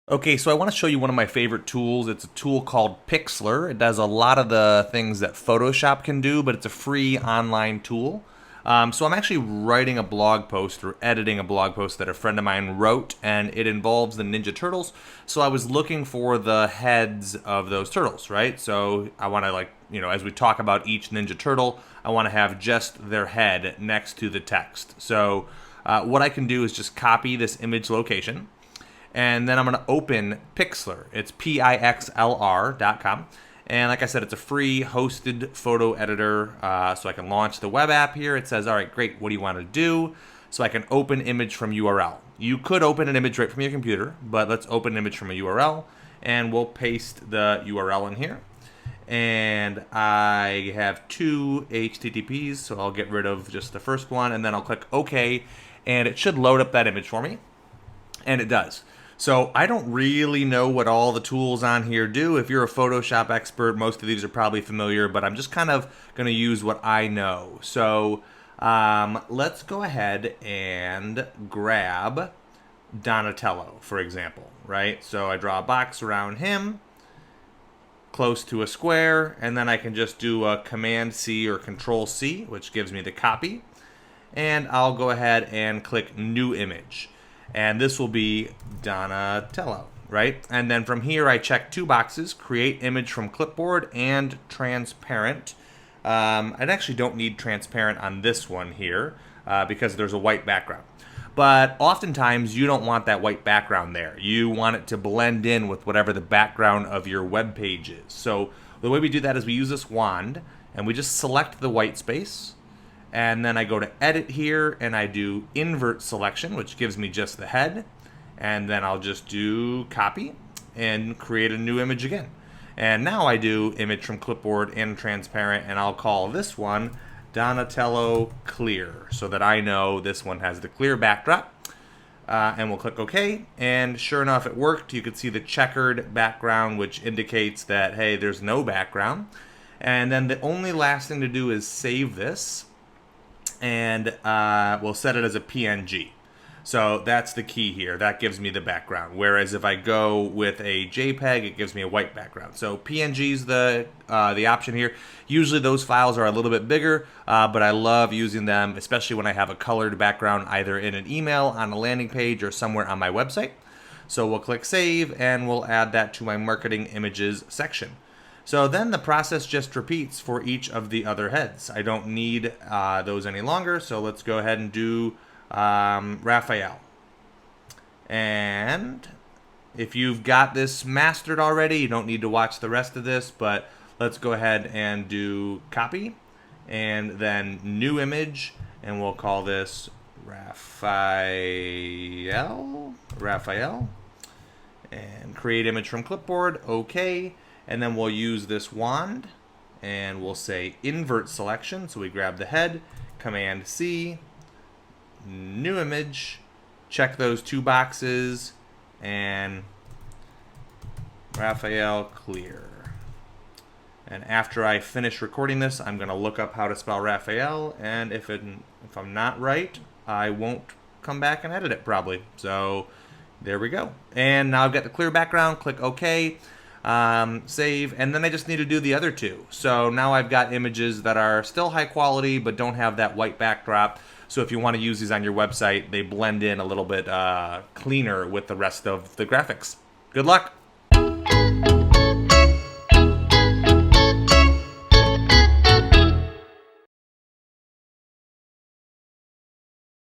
Okay, so I want to show you one of my favorite tools. It's a tool called Pixlr. It does a lot of the things that Photoshop can do, but it's a free online tool. So I'm actually writing a blog post or editing a blog post that a friend of mine wrote, and it involves the Ninja Turtles. So I was looking for the heads of those turtles, right? So I want to as we talk about each Ninja Turtle, I want to have just their head next to the text. So what I can do is just copy this image location. And then I'm going to open Pixlr. It's Pixlr.com. And like I said, it's a free hosted photo editor. So I can launch the web app here. It says, all right, great. What do you want to do? So I can open image from URL. You could open an image right from your computer, but let's open an image from a URL. And we'll paste the URL in here. And I have two HTTPs, so I'll get rid of just the first one. And then I'll click OK. And it should load up that image for me. And it does. So I don't really know what all the tools on here do. If you're a Photoshop expert, most of these are probably familiar, but I'm just kind of going to use what I know. So let's go ahead and grab Donatello, for example, right? So I draw a box around him, close to a square, and then I can just do a Command-C or Control-C, which gives me the copy. And I'll go ahead and click New Image. And this will be Donatello, right? And then from here, I check two boxes, create image from clipboard and transparent. I actually don't need transparent on this one here because there's a white background. But oftentimes, you don't want that white background there. You want it to blend in with whatever the background of your web page is. So the way we do that is we use this wand, and we just select the white space. And then I go to edit here and I do invert selection, which gives me just the head. And then I'll just do copy and create a new image again. And now I do image from clipboard and transparent, and I'll call this one Donatello Clear so that I know this one has the clear backdrop. And we'll click OK. And sure enough, it worked. You can see the checkered background, which indicates that, hey, there's no background. And then the only last thing to do is save this. And we'll set it as a PNG. So that's the key here. That gives me the background. Whereas if I go with a JPEG, it gives me a white background. So PNG is the option here. Usually those files are a little bit bigger, but I love using them, especially when I have a colored background either in an email, on a landing page, or somewhere on my website. So we'll click Save, and we'll add that to my Marketing Images section. So then the process just repeats for each of the other heads. I don't need those any longer, so let's go ahead and do Raphael. And if you've got this mastered already, you don't need to watch the rest of this, but let's go ahead and do copy, and then new image, and we'll call this Raphael, and create image from clipboard, OK. And then we'll use this wand, and we'll say invert selection. So we grab the head, Command-C, new image, check those two boxes, and Raphael Clear. And after I finish recording this, I'm going to look up how to spell Raphael, and if I'm not right, I won't come back and edit it probably. So there we go. And now I've got the clear background, click OK. Save, and then I just need to do the other two. So now I've got images that are still high quality but don't have that white backdrop. So if you want to use these on your website, they blend in a little bit cleaner with the rest of the graphics. Good luck!